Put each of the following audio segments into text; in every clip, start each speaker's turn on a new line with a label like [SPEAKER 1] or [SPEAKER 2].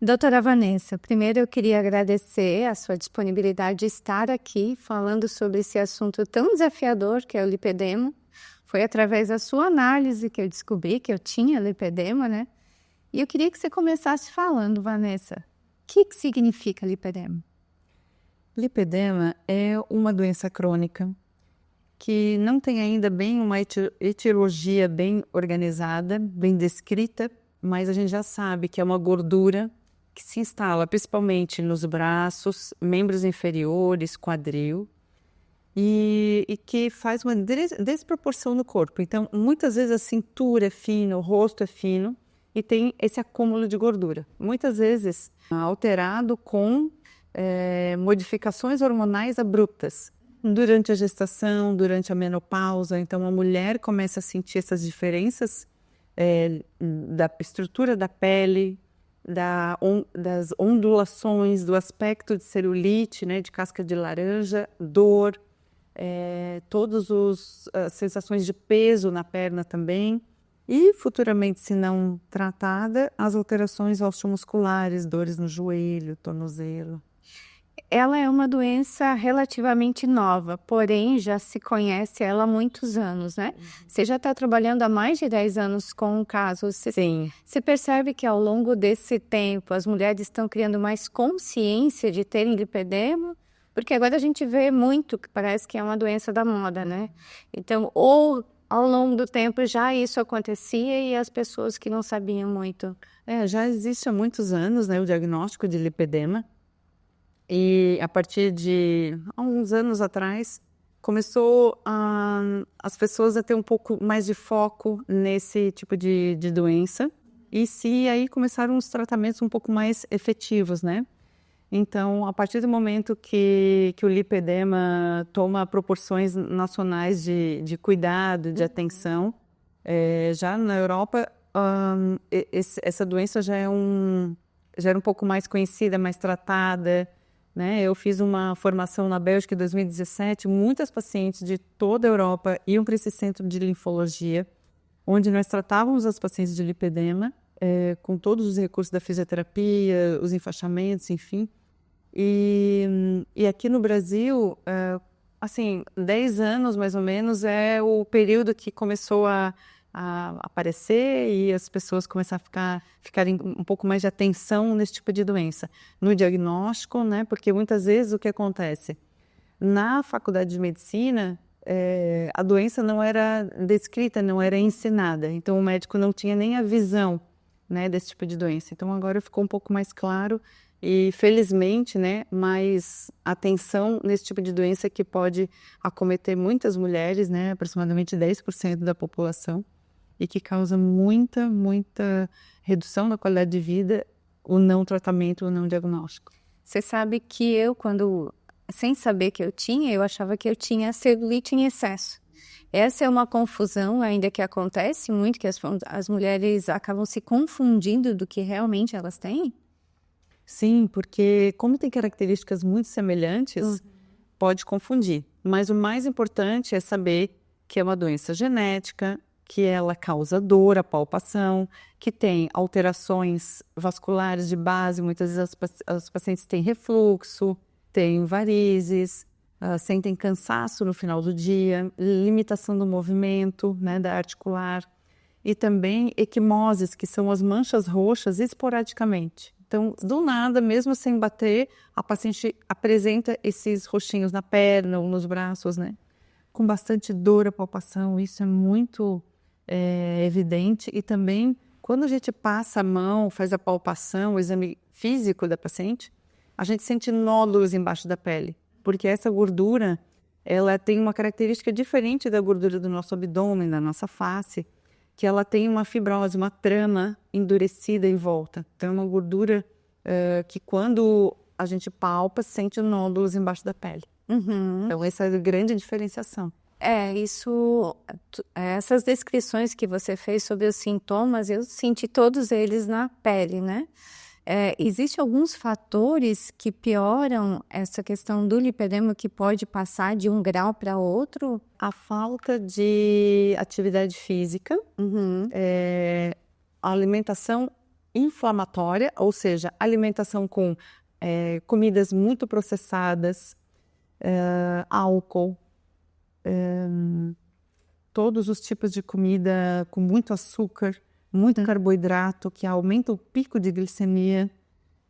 [SPEAKER 1] Doutora Vanessa, primeiro eu queria agradecer a sua disponibilidade de estar aqui falando sobre esse assunto tão desafiador que é o lipedema. Foi através da sua análise que eu descobri que eu tinha lipedema, né? E eu queria que você começasse falando, Vanessa, o que significa lipedema?
[SPEAKER 2] Lipedema é uma doença crônica que não tem ainda bem uma etiologia bem organizada, bem descrita, mas a gente já sabe que é uma gordura que se instala principalmente nos braços, membros inferiores, quadril, e que faz uma desproporção no corpo. Então, muitas vezes a cintura é fina, o rosto é fino e tem esse acúmulo de gordura. Muitas vezes alterado com modificações hormonais abruptas. Durante a gestação, durante a menopausa, então a mulher começa a sentir essas diferenças da estrutura da pele, das ondulações, do aspecto de celulite, né, de casca de laranja, dor, todas as sensações de peso na perna também. E futuramente, se não tratada, as alterações osteomusculares, dores no joelho, tornozelo.
[SPEAKER 1] Ela é uma doença relativamente nova, porém já se conhece ela há muitos anos, né? Você já está trabalhando há mais de 10 anos com o caso.
[SPEAKER 2] Sim.
[SPEAKER 1] Você percebe que ao longo desse tempo as mulheres estão criando mais consciência de terem lipedema? Porque agora a gente vê muito que parece que é uma doença da moda, né? Então, ou ao longo do tempo já isso acontecia e as pessoas que não sabiam muito.
[SPEAKER 2] Já existe há muitos anos, né, o diagnóstico de lipedema. E a partir de há uns anos atrás, começou as pessoas a ter um pouco mais de foco nesse tipo de doença. E aí começaram os tratamentos um pouco mais efetivos, né? Então, a partir do momento que o lipedema toma proporções nacionais de cuidado, de atenção, já na Europa, essa doença já era um pouco mais conhecida, mais tratada, né? Eu fiz uma formação na Bélgica em 2017, muitas pacientes de toda a Europa iam para esse centro de linfologia, onde nós tratávamos as pacientes de lipedema, com todos os recursos da fisioterapia, os enfaixamentos, enfim. E aqui no Brasil, assim, 10 anos mais ou menos é o período que começou a aparecer e as pessoas começaram a ficarem um pouco mais de atenção nesse tipo de doença. No diagnóstico, né? Porque muitas vezes o que acontece? Na faculdade de medicina, a doença não era descrita, não era ensinada. Então o médico não tinha nem a visão, né, desse tipo de doença. Então agora ficou um pouco mais claro e felizmente, né, mais atenção nesse tipo de doença que pode acometer muitas mulheres, né, aproximadamente 10% da população. E que causa muita redução da qualidade de vida, o não tratamento, o não diagnóstico.
[SPEAKER 1] Você sabe que eu, sem saber que eu achava que eu tinha celulite em excesso. Essa é uma confusão ainda que acontece muito, que as mulheres acabam se confundindo do que realmente elas têm?
[SPEAKER 2] Sim, porque como tem características muito semelhantes, pode confundir. Mas o mais importante é saber que é uma doença genética, que ela causa dor, a palpação, que tem alterações vasculares de base, muitas vezes as pacientes têm refluxo, têm varizes, sentem cansaço no final do dia, limitação do movimento, né, da articular, e também equimoses, que são as manchas roxas esporadicamente. Então, do nada, mesmo sem bater, a paciente apresenta esses roxinhos na perna ou nos braços, né? Com bastante dor a palpação, isso é muito evidente. E também, quando a gente passa a mão, faz a palpação, o exame físico da paciente, a gente sente nódulos embaixo da pele, porque essa gordura, ela tem uma característica diferente da gordura do nosso abdômen, da nossa face, que ela tem uma fibrose, uma trama endurecida em volta. Então, é uma gordura que quando a gente palpa, sente nódulos embaixo da pele. Então, essa é a grande diferenciação.
[SPEAKER 1] Essas descrições que você fez sobre os sintomas, eu senti todos eles na pele, né? Existem alguns fatores que pioram essa questão do lipedema que pode passar de um grau para outro?
[SPEAKER 2] A falta de atividade física, a alimentação inflamatória, ou seja, alimentação com comidas muito processadas, álcool, todos os tipos de comida com muito açúcar, muito carboidrato, que aumenta o pico de glicemia.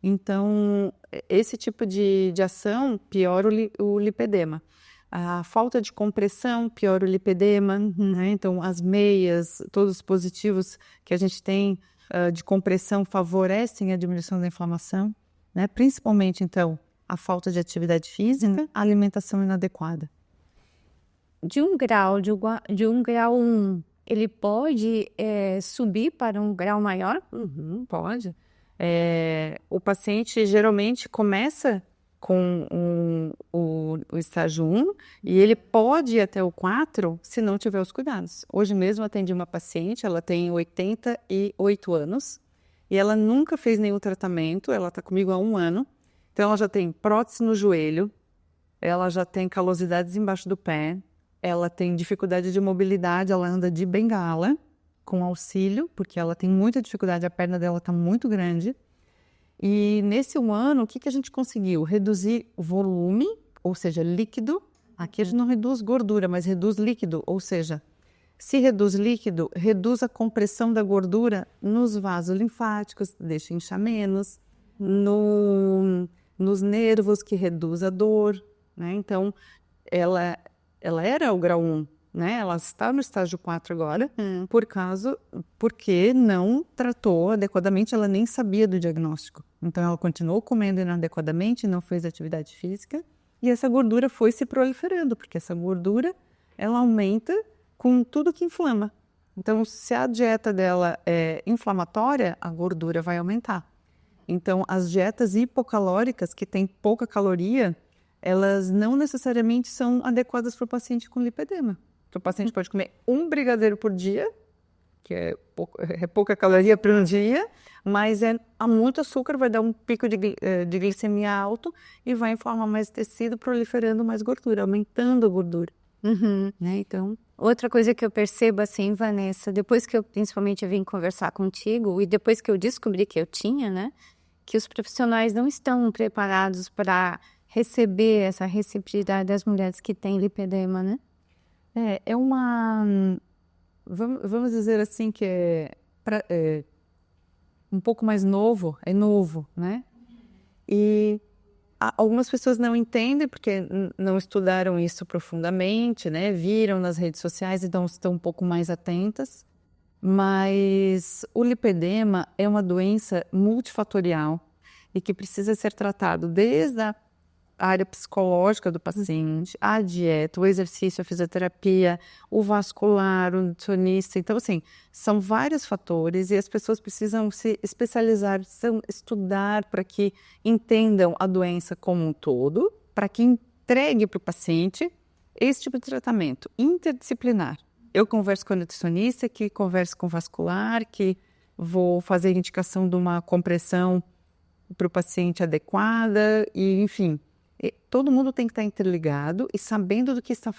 [SPEAKER 2] Então, esse tipo de ação piora o lipedema. A falta de compressão piora o lipedema, né? Então, as meias, todos os dispositivos que a gente tem de compressão favorecem a diminuição da inflamação, né? Principalmente, então, a falta de atividade física, a alimentação inadequada.
[SPEAKER 1] De um grau 1, ele pode subir para um grau maior?
[SPEAKER 2] Pode. O paciente geralmente começa com o estágio 1 e ele pode ir até o 4 se não tiver os cuidados. Hoje mesmo atendi uma paciente, ela tem 88 anos e ela nunca fez nenhum tratamento, ela está comigo há 1 ano, então ela já tem prótese no joelho, ela já tem calosidades embaixo do pé, ela tem dificuldade de mobilidade, ela anda de bengala com auxílio, porque ela tem muita dificuldade, a perna dela está muito grande. E nesse 1 ano, o que a gente conseguiu? Reduzir o volume, ou seja, líquido. Aqui a gente não reduz gordura, mas reduz líquido, ou seja, se reduz líquido, reduz a compressão da gordura nos vasos linfáticos, deixa inchar menos, nos nervos, que reduz a dor, né? Então, ela era o grau 1, né? Ela está no estágio 4 agora, porque não tratou adequadamente, ela nem sabia do diagnóstico. Então, ela continuou comendo inadequadamente, não fez atividade física, e essa gordura foi se proliferando, porque essa gordura, ela aumenta com tudo que inflama. Então, se a dieta dela é inflamatória, a gordura vai aumentar. Então, as dietas hipocalóricas, que têm pouca caloria, elas não necessariamente são adequadas para o paciente com lipedema. Então, o paciente pode comer 1 brigadeiro por dia, que é pouca caloria para um dia, mas há muito açúcar, vai dar um pico de glicemia alto e vai inflamar mais tecido, proliferando mais gordura, aumentando a gordura. Né? Então,
[SPEAKER 1] outra coisa que eu percebo assim, Vanessa, depois que principalmente eu vim conversar contigo e depois que eu descobri que eu tinha, né, que os profissionais não estão preparados para receber essa receptividade das mulheres que têm lipedema, né?
[SPEAKER 2] Vamos dizer assim que um pouco mais novo, é novo, né? E algumas pessoas não entendem porque não estudaram isso profundamente, né? Viram nas redes sociais, então estão um pouco mais atentas. Mas o lipedema é uma doença multifatorial e que precisa ser tratado desde a área psicológica do paciente, a dieta, o exercício, a fisioterapia, o vascular, o nutricionista. Então, assim, são vários fatores e as pessoas precisam se especializar, precisam estudar para que entendam a doença como um todo, para que entregue para o paciente esse tipo de tratamento interdisciplinar. Eu converso com a nutricionista, que converso com o vascular, que vou fazer indicação de uma compressão para o paciente adequada e, enfim, todo mundo tem que estar interligado e sabendo do que está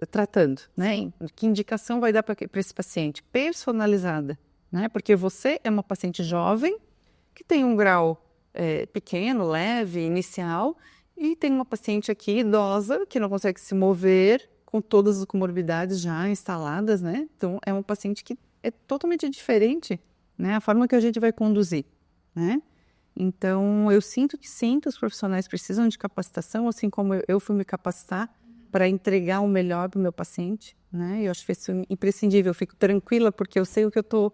[SPEAKER 2] tratando, né? Que indicação vai dar para esse paciente? Personalizada, né? Porque você é uma paciente jovem que tem um grau pequeno, leve, inicial, e tem uma paciente aqui idosa que não consegue se mover, com todas as comorbidades já instaladas, né? Então, é um paciente que é totalmente diferente, né? A forma que a gente vai conduzir, né? Então, eu sinto que sim, os profissionais precisam de capacitação, assim como eu fui me capacitar para entregar o melhor para o meu paciente, né? Eu acho que isso é imprescindível, eu fico tranquila porque eu sei o que eu estou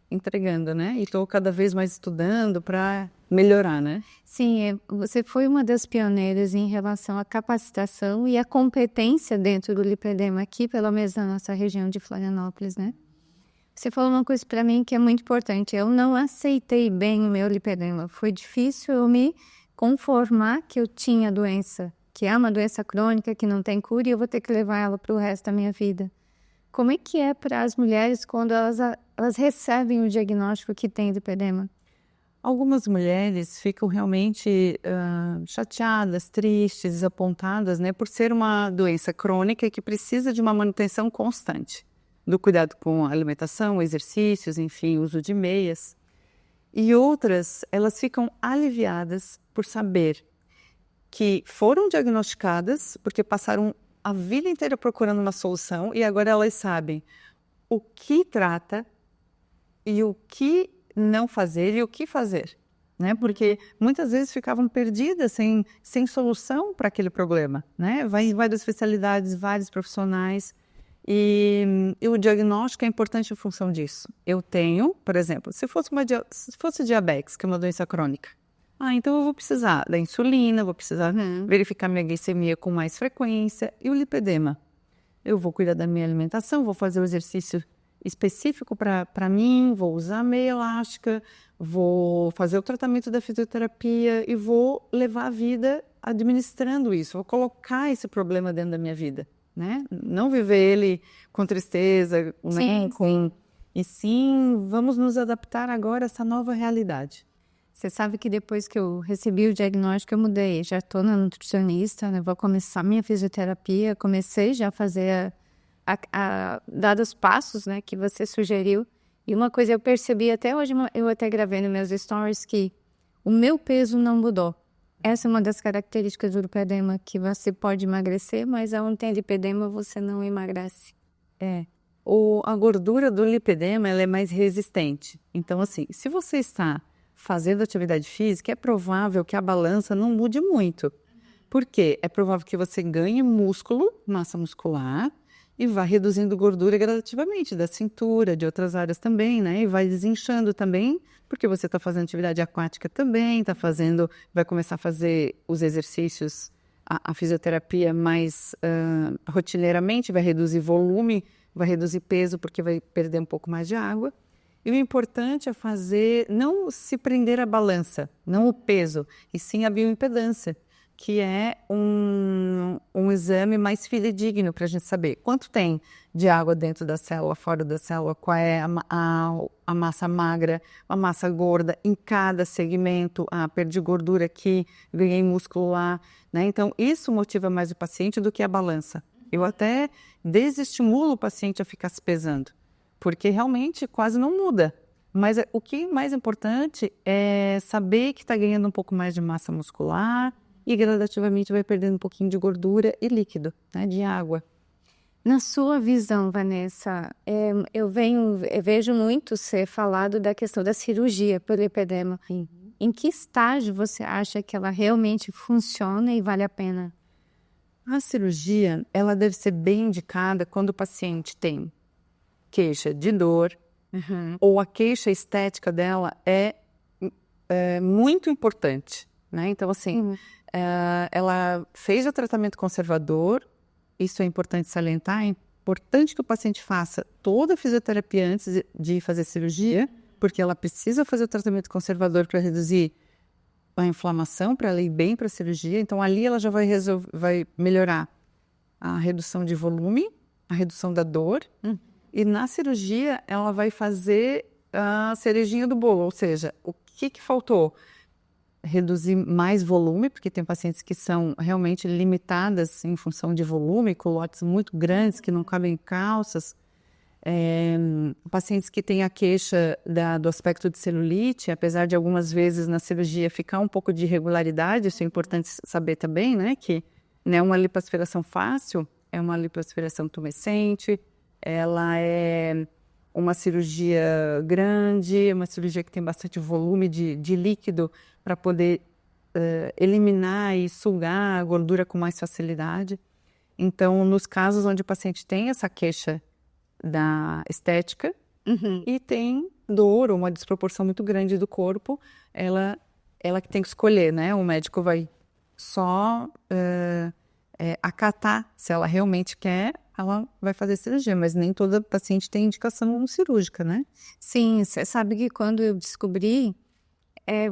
[SPEAKER 2] entregando, né? E estou cada vez mais estudando para melhorar, né?
[SPEAKER 1] Sim, você foi uma das pioneiras em relação à capacitação e à competência dentro do lipedema aqui, pelo menos na nossa região de Florianópolis, né? Você falou uma coisa para mim que é muito importante. Eu não aceitei bem o meu lipedema. Foi difícil eu me conformar que eu tinha doença, que é uma doença crônica, que não tem cura e eu vou ter que levar ela para o resto da minha vida. Como é que é para as mulheres quando elas recebem o diagnóstico que tem lipedema?
[SPEAKER 2] Algumas mulheres ficam realmente chateadas, tristes, desapontadas, né, por ser uma doença crônica que precisa de uma manutenção constante do cuidado com a alimentação, exercícios, enfim, uso de meias. E outras, elas ficam aliviadas por saber que foram diagnosticadas, porque passaram a vida inteira procurando uma solução e agora elas sabem o que trata e o que não fazer e o que fazer, né? Porque muitas vezes ficavam perdidas, sem solução para aquele problema, né? Vai em várias especialidades, vários profissionais e o diagnóstico é importante em função disso. Eu tenho, por exemplo, se fosse diabetes, que é uma doença crônica, então eu vou precisar da insulina, vou precisar verificar minha glicemia com mais frequência. E o lipedema? Eu vou cuidar da minha alimentação, vou fazer o exercício específico para mim, vou usar meia elástica, vou fazer o tratamento da fisioterapia e vou levar a vida administrando isso, vou colocar esse problema dentro da minha vida, né? Não viver ele com tristeza, né? E sim, vamos nos adaptar agora a essa nova realidade.
[SPEAKER 1] Você sabe que depois que eu recebi o diagnóstico, eu mudei. Já estou na nutricionista, né? Vou começar minha fisioterapia. Comecei já a fazer, dar os passos, né, que você sugeriu. E uma coisa eu percebi até hoje, eu até gravei nos meus stories, que o meu peso não mudou. Essa é uma das características do lipedema, que você pode emagrecer, mas onde tem lipedema você não emagrece.
[SPEAKER 2] A gordura do lipedema, ela é mais resistente. Então, assim, se você está fazendo atividade física, é provável que a balança não mude muito. Por quê? É provável que você ganhe músculo, massa muscular, e vá reduzindo gordura gradativamente, da cintura, de outras áreas também, né? E vai desinchando também, porque você está fazendo atividade aquática também, vai começar a fazer os exercícios, a fisioterapia mais rotineiramente, vai reduzir volume, vai reduzir peso, porque vai perder um pouco mais de água. E o importante é não se prender à balança, não o peso, e sim a bioimpedância, que é um exame mais fidedigno para a gente saber quanto tem de água dentro da célula, fora da célula, qual é a massa magra, a massa gorda em cada segmento, perdi gordura aqui, ganhei músculo lá, né? Então, isso motiva mais o paciente do que a balança. Eu até desestimulo o paciente a ficar se pesando, porque realmente quase não muda. Mas o que é mais importante é saber que está ganhando um pouco mais de massa muscular e gradativamente vai perdendo um pouquinho de gordura e líquido, né, de água.
[SPEAKER 1] Na sua visão, Vanessa, eu vejo muito ser falado da questão da cirurgia pelo lipedema. Em que estágio você acha que ela realmente funciona e vale a pena?
[SPEAKER 2] A cirurgia, ela deve ser bem indicada quando o paciente tem queixa de dor, ou a queixa estética dela é muito importante, né? Então, assim, ela fez o tratamento conservador, isso é importante salientar, é importante que o paciente faça toda a fisioterapia antes de fazer cirurgia, porque ela precisa fazer o tratamento conservador para reduzir a inflamação, para ela ir bem para a cirurgia. Então, ali ela já vai melhorar a redução de volume, a redução da dor, e na cirurgia ela vai fazer a cerejinha do bolo, ou seja, o que faltou? Reduzir mais volume, porque tem pacientes que são realmente limitadas em função de volume, culotes muito grandes que não cabem em calças, pacientes que têm a queixa do aspecto de celulite, apesar de algumas vezes na cirurgia ficar um pouco de irregularidade, isso é importante saber também, né, que não é uma lipoaspiração fácil, é uma lipoaspiração tumescente, ela é uma cirurgia grande, uma cirurgia que tem bastante volume de líquido para poder eliminar e sugar a gordura com mais facilidade. Então, nos casos onde o paciente tem essa queixa da estética e tem dor ou uma desproporção muito grande do corpo, ela que tem que escolher, né? O médico vai só acatar se ela realmente quer, ela vai fazer cirurgia, mas nem toda paciente tem indicação cirúrgica, né?
[SPEAKER 1] Sim, você sabe que quando eu descobri,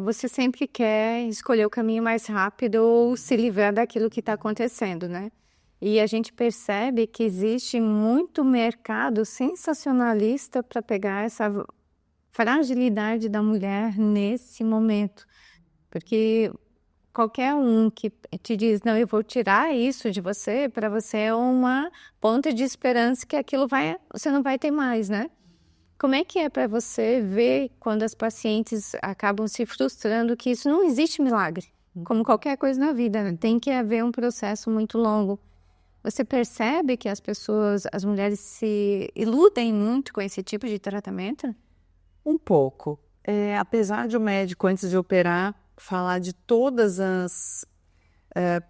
[SPEAKER 1] você sempre quer escolher o caminho mais rápido ou se livrar daquilo que está acontecendo, né? E a gente percebe que existe muito mercado sensacionalista para pegar essa fragilidade da mulher nesse momento. Porque qualquer um que te diz, não, eu vou tirar isso de você, para você é uma ponta de esperança que aquilo você não vai ter mais, né? Como é que é para você ver quando as pacientes acabam se frustrando que isso não existe milagre? Como qualquer coisa na vida, né? Tem que haver um processo muito longo. Você percebe que as mulheres se iludem muito com esse tipo de tratamento?
[SPEAKER 2] Um pouco. Apesar de o médico, antes de operar, falar de todas as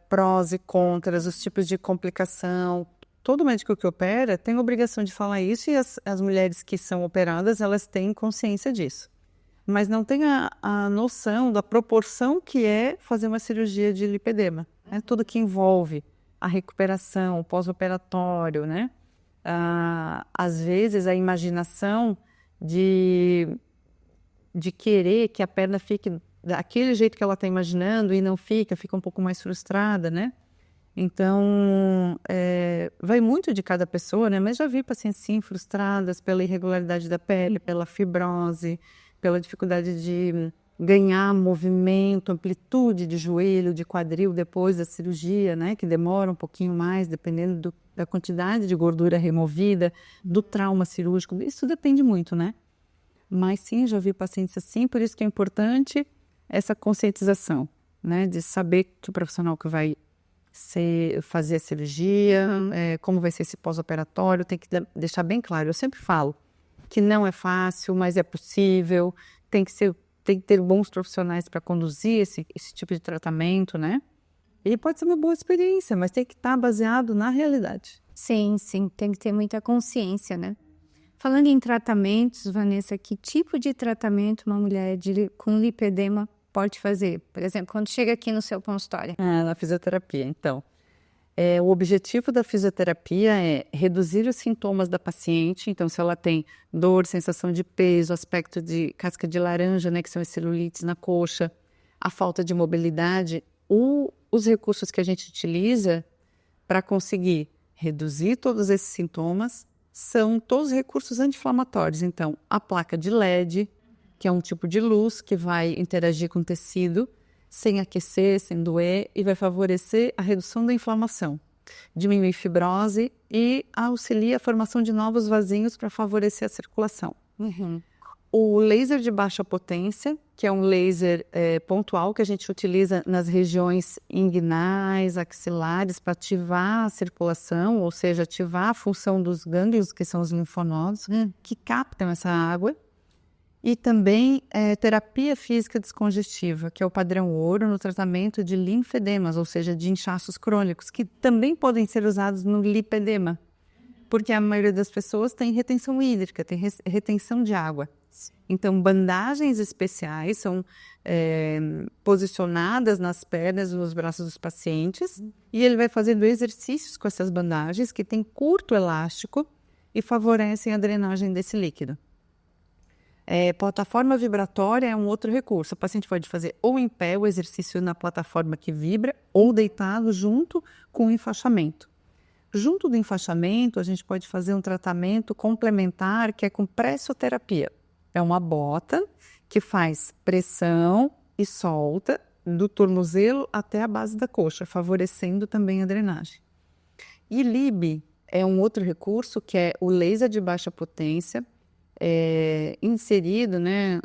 [SPEAKER 2] prós e contras, os tipos de complicação, todo médico que opera tem a obrigação de falar isso e as mulheres que são operadas, elas têm consciência disso. Mas não tem a noção da proporção que é fazer uma cirurgia de lipedema. Né? Tudo que envolve a recuperação, o pós-operatório, né? Às vezes a imaginação de querer que a perna fique daquele jeito que ela está imaginando e não fica um pouco mais frustrada, né? Então, vai muito de cada pessoa, né? Mas já vi pacientes, sim, frustradas pela irregularidade da pele, pela fibrose, pela dificuldade de ganhar movimento, amplitude de joelho, de quadril depois da cirurgia, né? Que demora um pouquinho mais, dependendo da quantidade de gordura removida, do trauma cirúrgico. Isso depende muito, né? Mas sim, já vi pacientes assim, por isso que é importante essa conscientização, né? De saber que o profissional que vai fazer a cirurgia, como vai ser esse pós-operatório, tem que deixar bem claro. Eu sempre falo que não é fácil, mas é possível, tem que ter bons profissionais para conduzir esse tipo de tratamento, né? E pode ser uma boa experiência, mas tem que estar baseado na realidade.
[SPEAKER 1] Sim, tem que ter muita consciência, né? Falando em tratamentos, Vanessa, que tipo de tratamento uma mulher com lipedema pode fazer? Por exemplo, quando chega aqui no seu consultório.
[SPEAKER 2] Na fisioterapia, então. O objetivo da fisioterapia é reduzir os sintomas da paciente. Então, se ela tem dor, sensação de peso, aspecto de casca de laranja, né, que são as celulites na coxa, a falta de mobilidade, os recursos que a gente utiliza para conseguir reduzir todos esses sintomas são todos recursos anti-inflamatórios. Então, a placa de LED, que é um tipo de luz que vai interagir com o tecido, sem aquecer, sem doer, e vai favorecer a redução da inflamação, diminuir fibrose e auxilia a formação de novos vasinhos para favorecer a circulação.
[SPEAKER 1] Uhum.
[SPEAKER 2] O laser de baixa potência, que é um laser pontual que a gente utiliza nas regiões inguinais, axilares, para ativar a circulação, ou seja, ativar a função dos gânglios, que são os linfonodos, que captam essa água. E também terapia física descongestiva, que é o padrão ouro no tratamento de linfedemas, ou seja, de inchaços crônicos, que também podem ser usados no lipedema, porque a maioria das pessoas tem retenção hídrica, tem retenção de água. Então, bandagens especiais são posicionadas nas pernas, nos braços dos pacientes, e ele vai fazendo exercícios com essas bandagens, que têm curto elástico e favorecem a drenagem desse líquido. Plataforma vibratória é um outro recurso. O paciente pode fazer ou em pé o exercício na plataforma que vibra, ou deitado junto com o enfaixamento. Junto do enfaixamento, a gente pode fazer um tratamento complementar que é com pressoterapia. É uma bota que faz pressão e solta do tornozelo até a base da coxa, favorecendo também a drenagem. E LIB é um outro recurso que é o laser de baixa potência, inserido, né,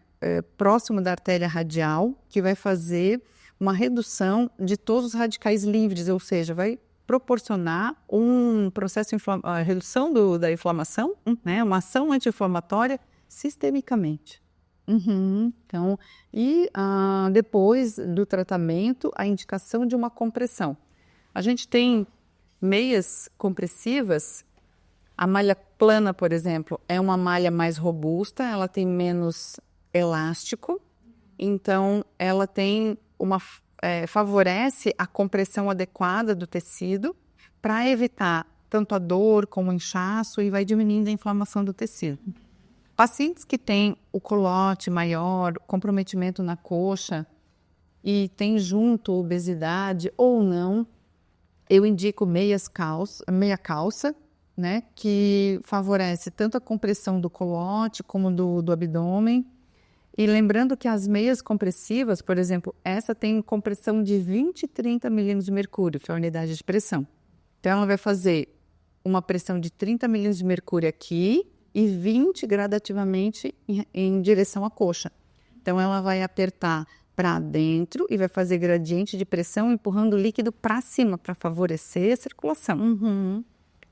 [SPEAKER 2] próximo da artéria radial, que vai fazer uma redução de todos os radicais livres, ou seja, vai proporcionar um processo a redução da inflamação, né, uma ação anti-inflamatória sistemicamente.
[SPEAKER 1] Uhum.
[SPEAKER 2] Então, depois do tratamento, a indicação de uma compressão. A gente tem meias compressivas. A malha plana, por exemplo, é uma malha mais robusta, ela tem menos elástico, então ela tem favorece a compressão adequada do tecido para evitar tanto a dor como o inchaço e vai diminuindo a inflamação do tecido. Pacientes que têm o culote maior, comprometimento na coxa e tem junto obesidade ou não, eu indico meia calça, né, que favorece tanto a compressão do culote como do abdômen. E lembrando que as meias compressivas, por exemplo, essa tem compressão de 20 e 30 milímetros de mercúrio, que é a unidade de pressão. Então, ela vai fazer uma pressão de 30 milímetros de mercúrio aqui e 20 gradativamente em direção à coxa. Então, ela vai apertar para dentro e vai fazer gradiente de pressão, empurrando o líquido para cima, para favorecer a circulação.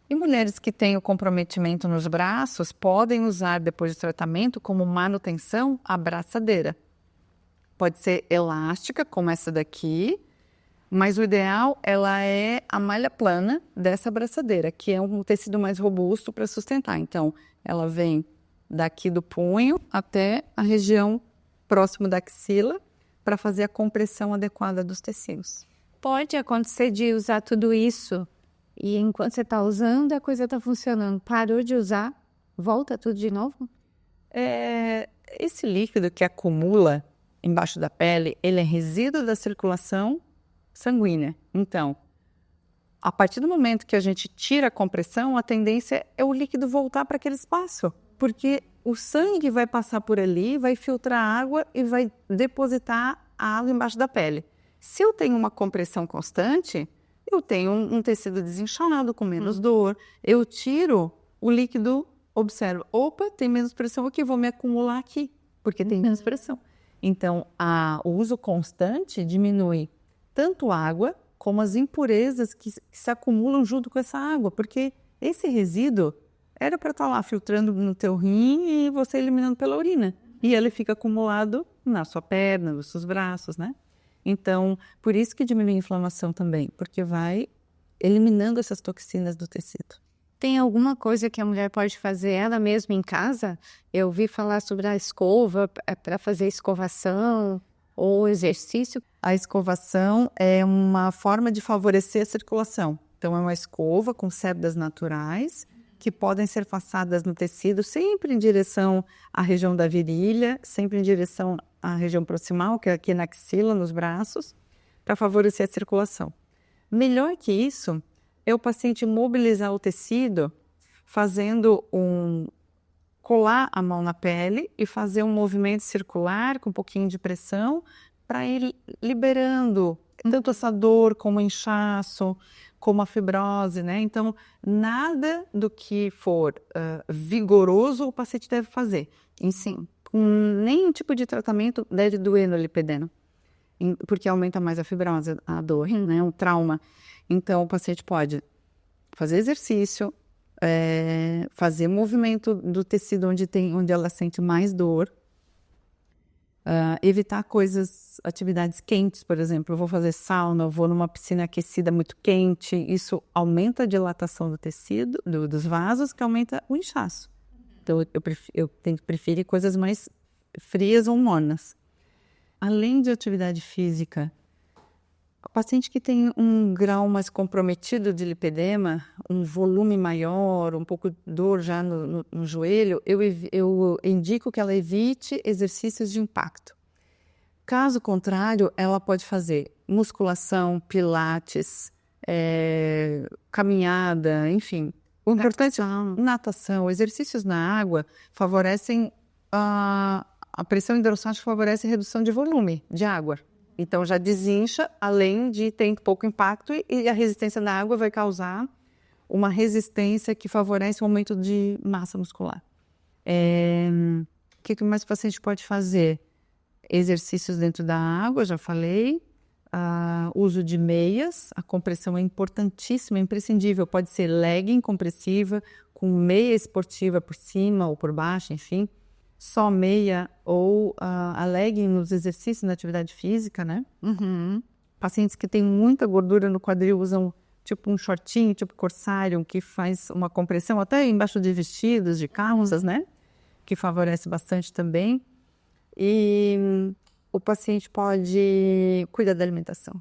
[SPEAKER 2] E mulheres que têm o comprometimento nos braços podem usar, depois do tratamento, como manutenção, a braçadeira. Pode ser elástica, como essa daqui, mas o ideal, ela é a malha plana dessa braçadeira, que é um tecido mais robusto para sustentar. Então, ela vem daqui do punho até a região próximo da axila, para fazer a compressão adequada dos tecidos.
[SPEAKER 1] Pode acontecer de usar tudo isso e enquanto você está usando, a coisa está funcionando. Parou de usar, volta tudo de novo?
[SPEAKER 2] Esse líquido que acumula embaixo da pele, ele é resíduo da circulação sanguínea. Então, a partir do momento que a gente tira a compressão, a tendência é o líquido voltar para aquele espaço, porque o sangue vai passar por ali, vai filtrar a água e vai depositar a água embaixo da pele. Se eu tenho uma compressão constante, eu tenho um tecido desinchado, com menos dor. Eu tiro o líquido, observo, opa, tem menos pressão aqui, vou me acumular aqui, porque tem menos pressão. Então, o uso constante diminui tanto a água, como as impurezas que se acumulam junto com essa água, porque esse resíduo era para estar lá filtrando no teu rim e você eliminando pela urina. E ele fica acumulado na sua perna, nos seus braços, né? Então, por isso que diminui a inflamação também, porque vai eliminando essas toxinas do tecido.
[SPEAKER 1] Tem alguma coisa que a mulher pode fazer ela mesma em casa? Eu ouvi falar sobre a escova para fazer escovação ou exercício.
[SPEAKER 2] A escovação é uma forma de favorecer a circulação. Então, é uma escova com cerdas naturais que podem ser passadas no tecido, sempre em direção à região da virilha, sempre em direção à região proximal, que é aqui na axila, nos braços, para favorecer a circulação. Melhor que isso é o paciente mobilizar o tecido, colar a mão na pele e fazer um movimento circular com um pouquinho de pressão para ir liberando tanto essa dor como o inchaço, como a fibrose, né? Então, nada do que for vigoroso o paciente deve fazer. E sim, com nenhum tipo de tratamento deve doer no lipedema, porque aumenta mais a fibrose, a dor, né? Um trauma. Então, o paciente pode fazer exercício, fazer movimento do tecido onde ela sente mais dor, evitar atividades quentes, por exemplo. Eu vou fazer sauna, eu vou numa piscina aquecida muito quente, isso aumenta a dilatação do tecido, dos vasos, que aumenta o inchaço. Então, eu tenho que preferir coisas mais frias ou mornas. Além de atividade física, o paciente que tem um grau mais comprometido de lipedema, um volume maior, um pouco de dor já no joelho, eu indico que ela evite exercícios de impacto. Caso contrário, ela pode fazer musculação, pilates, caminhada, enfim. O importante é natação. Exercícios na água favorecem a pressão hidrostática, favorece a redução de volume de água. Então, já desincha, além de ter pouco impacto, e a resistência da água vai causar uma resistência que favorece o aumento de massa muscular. O que mais o paciente pode fazer? Exercícios dentro da água, já falei. Uso de meias, a compressão é importantíssima, é imprescindível. Pode ser legging compressiva, com meia esportiva por cima ou por baixo, enfim. Só meia ou a legging nos exercícios, na atividade física, né? Pacientes que têm muita gordura no quadril usam tipo um shortinho, tipo corsário, que faz uma compressão até embaixo de vestidos, de calças, né? Que favorece bastante também. E o paciente pode cuidar da alimentação.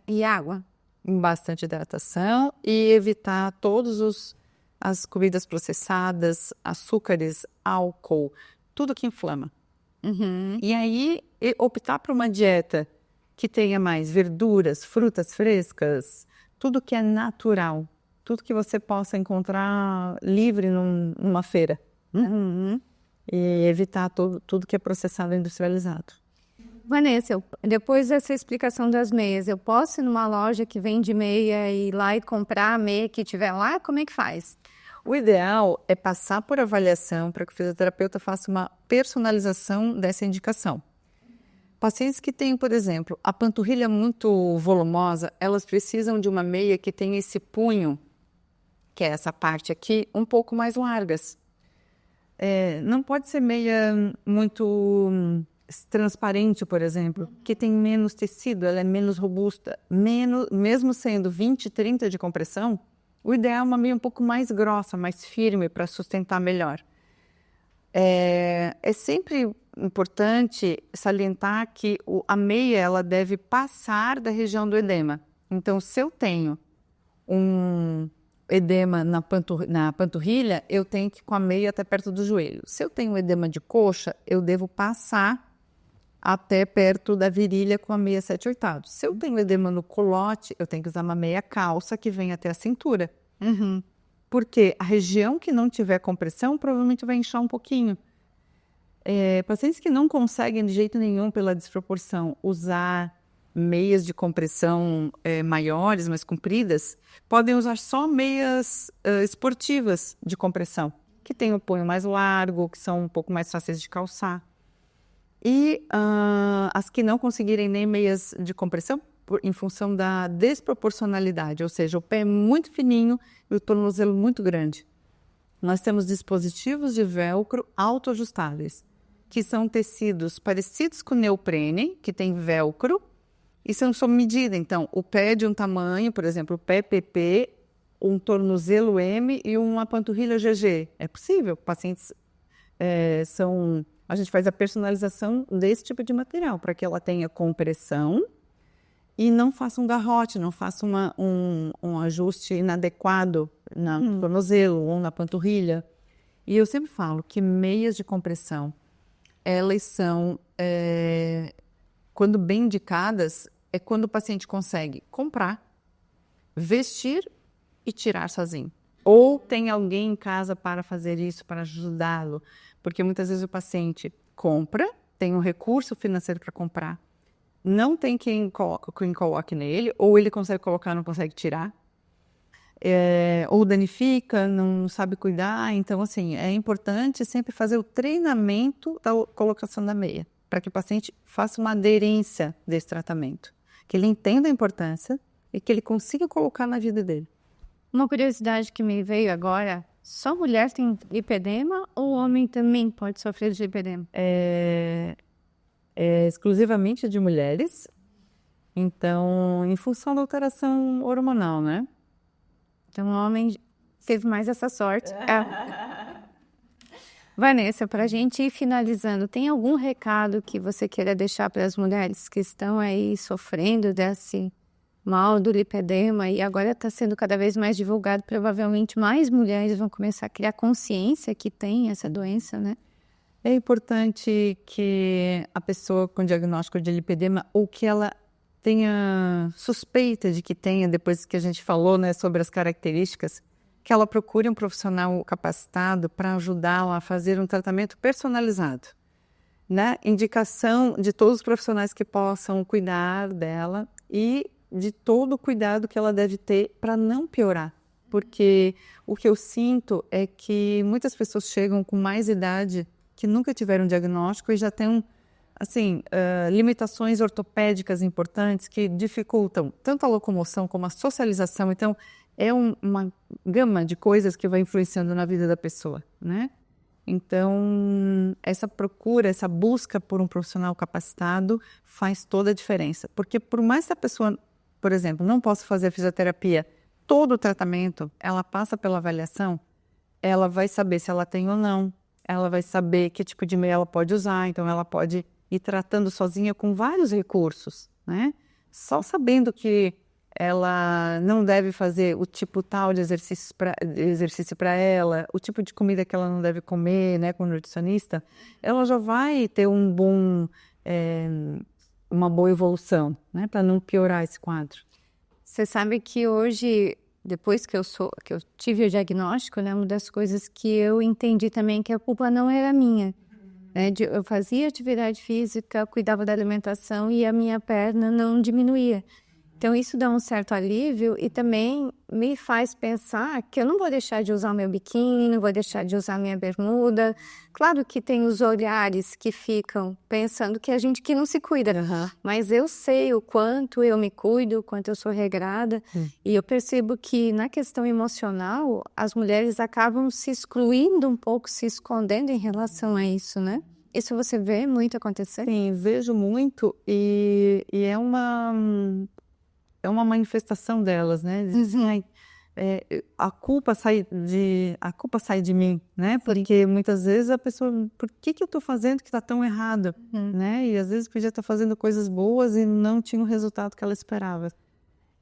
[SPEAKER 1] E água?
[SPEAKER 2] Bastante hidratação e evitar as comidas processadas, açúcares, álcool, tudo que inflama. E aí, optar por uma dieta que tenha mais verduras, frutas frescas, tudo que é natural, tudo que você possa encontrar livre numa feira. E evitar tudo que é processado e industrializado.
[SPEAKER 1] Vanessa, depois dessa explicação das meias, eu posso ir numa loja que vende meia e ir lá e comprar a meia que tiver lá? Como é que faz?
[SPEAKER 2] O ideal é passar por avaliação para que o fisioterapeuta faça uma personalização dessa indicação. Pacientes que têm, por exemplo, a panturrilha muito volumosa, elas precisam de uma meia que tenha esse punho, que é essa parte aqui, um pouco mais largas. Não pode ser meia muito transparente, por exemplo, que tem menos tecido, ela é menos robusta. Mesmo sendo 20, 30 de compressão, o ideal é uma meia um pouco mais grossa, mais firme, para sustentar melhor. É sempre importante salientar que a meia ela deve passar da região do edema. Então, se eu tenho um edema na panturrilha, eu tenho que ir com a meia até perto do joelho. Se eu tenho edema de coxa, eu devo passar até perto da virilha com a meia 7/8. Se eu tenho edema no culote, eu tenho que usar uma meia calça que vem até a cintura. Porque a região que não tiver compressão provavelmente vai inchar um pouquinho. Pacientes que não conseguem de jeito nenhum pela desproporção usar meias de compressão maiores, mais compridas, podem usar só meias esportivas de compressão, que tem o punho mais largo, que são um pouco mais fáceis de calçar. E as que não conseguirem nem meias de compressão, em função da desproporcionalidade, ou seja, o pé é muito fininho e o tornozelo muito grande. Nós temos dispositivos de velcro autoajustáveis, que são tecidos parecidos com o neoprene, que tem velcro, e são sob medida. Então, o pé de um tamanho, por exemplo, o pé PP, um tornozelo M e uma panturrilha GG. É possível, pacientes a gente faz a personalização desse tipo de material, para que ela tenha compressão e não faça um garrote, não faça um ajuste inadequado no tornozelo ou na panturrilha. E eu sempre falo que meias de compressão, elas são, quando bem indicadas, é quando o paciente consegue comprar, vestir e tirar sozinho. Ou tem alguém em casa para fazer isso, para ajudá-lo. Porque muitas vezes o paciente compra, tem um recurso financeiro para comprar, não tem quem coloque nele, ou ele consegue colocar, não consegue tirar, ou danifica, não sabe cuidar. Então, assim, é importante sempre fazer o treinamento da colocação da meia, para que o paciente faça uma aderência desse tratamento, que ele entenda a importância e que ele consiga colocar na vida dele.
[SPEAKER 1] Uma curiosidade que me veio agora: só mulher tem lipedema ou homem também pode sofrer de lipedema?
[SPEAKER 2] É exclusivamente de mulheres, então, em função da alteração hormonal, né?
[SPEAKER 1] Então, o homem teve mais essa sorte. Vanessa, para a gente ir finalizando, tem algum recado que você queira deixar para as mulheres que estão aí sofrendo desse mal do lipedema e agora está sendo cada vez mais divulgado, provavelmente mais mulheres vão começar a criar consciência que tem essa doença, né?
[SPEAKER 2] É importante que a pessoa com diagnóstico de lipedema, ou que ela tenha suspeita de que tenha, depois que a gente falou, né, sobre as características, que ela procure um profissional capacitado para ajudá-la a fazer um tratamento personalizado, né? Indicação de todos os profissionais que possam cuidar dela e de todo o cuidado que ela deve ter para não piorar. Porque o que eu sinto é que muitas pessoas chegam com mais idade, que nunca tiveram diagnóstico e já têm, assim, limitações ortopédicas importantes que dificultam tanto a locomoção como a socialização. Então, é uma gama de coisas que vai influenciando na vida da pessoa, né? Então, essa procura, essa busca por um profissional capacitado faz toda a diferença. Porque por mais que a pessoa, por exemplo, não possa fazer a fisioterapia, todo o tratamento, ela passa pela avaliação, ela vai saber se ela tem ou não, ela vai saber que tipo de meia ela pode usar, então ela pode ir tratando sozinha com vários recursos, né? Só sabendo que ela não deve fazer o tipo tal de exercício para ela, o tipo de comida que ela não deve comer, né, com o nutricionista, ela já vai ter uma boa evolução, né, para não piorar esse quadro.
[SPEAKER 1] Você sabe que hoje, depois que eu tive o diagnóstico, né, uma das coisas que eu entendi também que a culpa não era minha. Né, eu fazia atividade física, cuidava da alimentação e a minha perna não diminuía. Então, isso dá um certo alívio e também me faz pensar que eu não vou deixar de usar o meu biquíni, não vou deixar de usar minha bermuda. Claro que tem os olhares que ficam pensando que a gente que não se cuida, mas eu sei o quanto eu me cuido, o quanto eu sou regrada, e eu percebo que na questão emocional, as mulheres acabam se excluindo um pouco, se escondendo em relação a isso, né? Isso você vê muito acontecer?
[SPEAKER 2] Sim, vejo muito e é uma manifestação delas, né? Dizem, ai, a culpa sai de mim, né? Porque muitas vezes a pessoa, por que eu estou fazendo que está tão errado, né? E às vezes podia estar fazendo coisas boas e não tinha o resultado que ela esperava.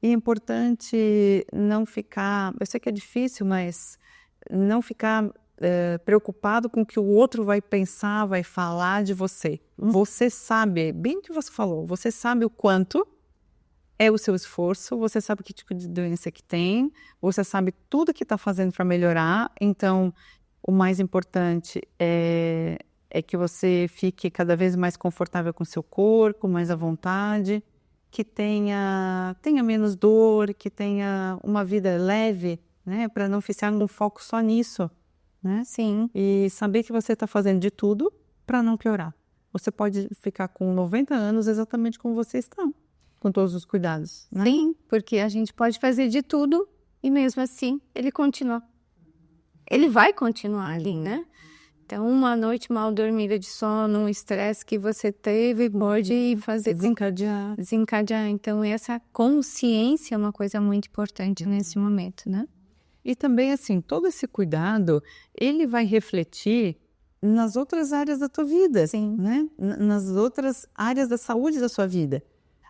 [SPEAKER 2] E é importante não ficar, eu sei que é difícil, mas não ficar preocupado com o que o outro vai pensar, vai falar de você. Você sabe, bem o que você falou, você sabe o quanto é o seu esforço, você sabe que tipo de doença que tem, você sabe tudo que está fazendo para melhorar, então o mais importante é que você fique cada vez mais confortável com o seu corpo, mais à vontade, que tenha menos dor, que tenha uma vida leve, né, para não ficar com foco só nisso, né?
[SPEAKER 1] Sim.
[SPEAKER 2] E saber que você está fazendo de tudo para não piorar. Você pode ficar com 90 anos exatamente como você está, com todos os cuidados, né?
[SPEAKER 1] Sim, porque a gente pode fazer de tudo e mesmo assim ele continua. Ele vai continuar ali, né? Então, uma noite mal dormida de sono, um estresse que você teve pode fazer desencadear. Então, essa consciência é uma coisa muito importante nesse momento, né?
[SPEAKER 2] E também, assim, todo esse cuidado, ele vai refletir nas outras áreas da tua vida,
[SPEAKER 1] Sim.
[SPEAKER 2] Né? Nas outras áreas da saúde da sua vida.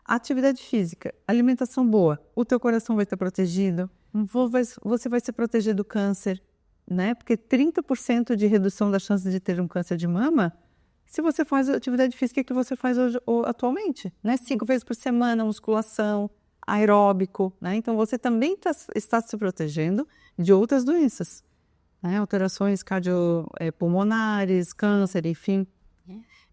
[SPEAKER 2] Atividade física, alimentação boa, o teu coração vai estar protegido, você vai se proteger do câncer, né? Porque 30% de redução da chance de ter um câncer de mama, se você faz a atividade física que você faz hoje, atualmente, né? 5 vezes por semana, musculação, aeróbico, né? Então você também está se protegendo de outras doenças, né? Alterações cardiopulmonares, câncer, enfim.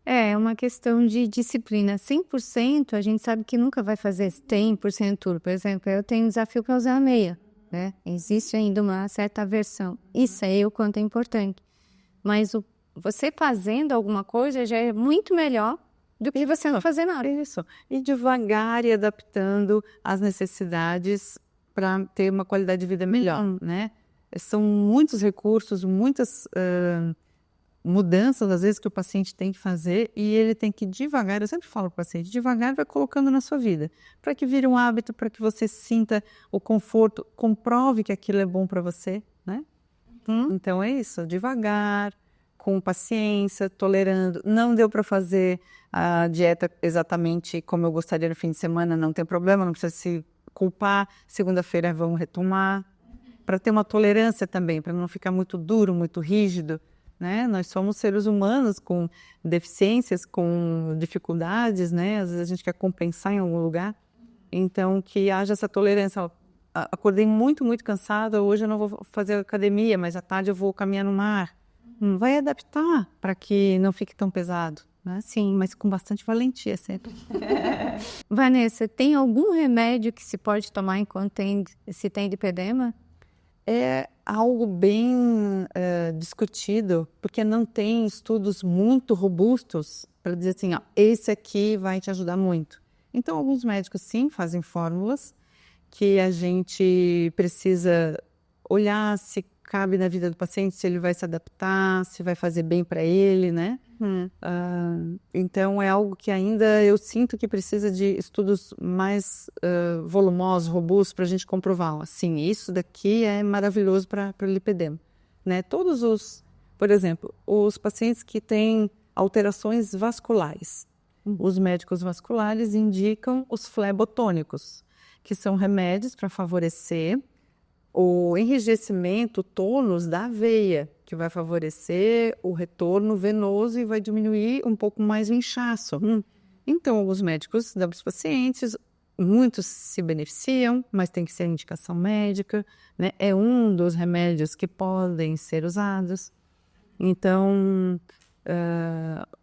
[SPEAKER 1] É uma questão de disciplina. 100% a gente sabe que nunca vai fazer 100% tudo. Por exemplo, eu tenho um desafio para usar a meia, né? Existe ainda uma certa aversão. E sei o quanto é importante. Mas você fazendo alguma coisa já é muito melhor do que você não fazer nada.
[SPEAKER 2] Isso. E devagar e adaptando às necessidades para ter uma qualidade de vida melhor, né? São muitos recursos, muitas mudanças, às vezes, que o paciente tem que fazer e ele tem que devagar, eu sempre falo para o paciente, devagar vai colocando na sua vida, para que vire um hábito, para que você sinta o conforto, comprove que aquilo é bom para você, né? Então é isso, devagar, com paciência, tolerando. Não deu para fazer a dieta exatamente como eu gostaria no fim de semana, não tem problema, não precisa se culpar, segunda-feira vamos retomar, para ter uma tolerância também, para não ficar muito duro, muito rígido, né? Nós somos seres humanos com deficiências, com dificuldades, né? Às vezes a gente quer compensar em algum lugar. Então, que haja essa tolerância. Ó, acordei muito, muito cansada, hoje eu não vou fazer academia, mas à tarde eu vou caminhar no mar. Vai adaptar para que não fique tão pesado, né? Sim, mas com bastante valentia sempre.
[SPEAKER 1] Vanessa, tem algum remédio que se pode tomar enquanto se tem lipedema?
[SPEAKER 2] É algo bem discutido, porque não tem estudos muito robustos para dizer assim, ó, esse aqui vai te ajudar muito. Então, alguns médicos, sim, fazem fórmulas que a gente precisa olhar se cabe na vida do paciente, se ele vai se adaptar, se vai fazer bem para ele, né? Então, é algo que ainda eu sinto que precisa de estudos mais volumosos, robustos, para a gente comprovar. Assim, isso daqui é maravilhoso para o lipedema, né? Por exemplo, os pacientes que têm alterações vasculares, os médicos vasculares indicam os flebotônicos, que são remédios para favorecer o enrijecimento, o tônus da veia, que vai favorecer o retorno venoso e vai diminuir um pouco mais o inchaço. Então, os médicos dão para os pacientes, muitos se beneficiam, mas tem que ser indicação médica, né? É um dos remédios que podem ser usados. Então,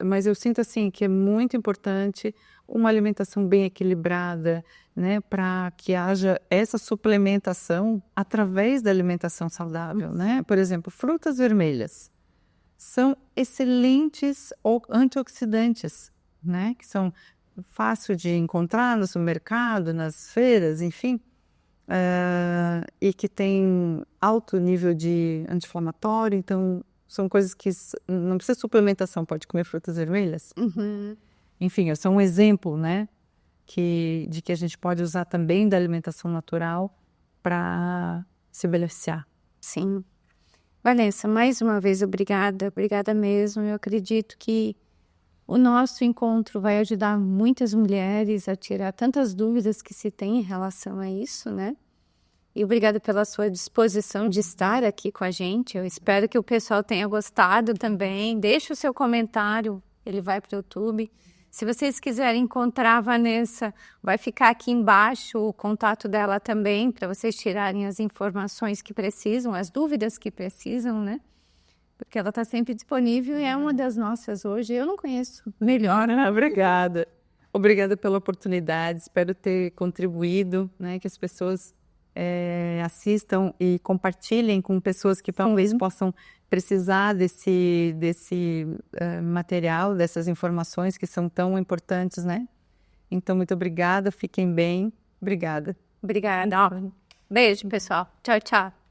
[SPEAKER 2] mas eu sinto assim que é muito importante uma alimentação bem equilibrada, né, para que haja essa suplementação através da alimentação saudável, né? Por exemplo, frutas vermelhas são excelentes antioxidantes, né? Que são fácil de encontrar no supermercado, nas feiras, enfim, e que tem alto nível de anti-inflamatório, então são coisas que não precisa de suplementação, pode comer frutas vermelhas.
[SPEAKER 1] Uhum.
[SPEAKER 2] Enfim, é só um exemplo, né, de que a gente pode usar também da alimentação natural para se beneficiar.
[SPEAKER 1] Sim. Vanessa, mais uma vez, obrigada mesmo. Eu acredito que o nosso encontro vai ajudar muitas mulheres a tirar tantas dúvidas que se tem em relação a isso, né? E obrigada pela sua disposição de estar aqui com a gente. Eu espero que o pessoal tenha gostado também. Deixe o seu comentário, ele vai para o YouTube. Se vocês quiserem encontrar a Vanessa, vai ficar aqui embaixo o contato dela também, para vocês tirarem as informações que precisam, as dúvidas que precisam, né? Porque ela está sempre disponível e é uma das nossas hoje. Eu não conheço melhor.
[SPEAKER 2] Obrigada. Obrigada pela oportunidade. Espero ter contribuído, né, que as pessoas assistam e compartilhem com pessoas que talvez possam precisar desse material, dessas informações que são tão importantes, né? Então, muito obrigada. Fiquem bem. Obrigada.
[SPEAKER 1] Obrigada. Beijo, pessoal. Tchau, tchau.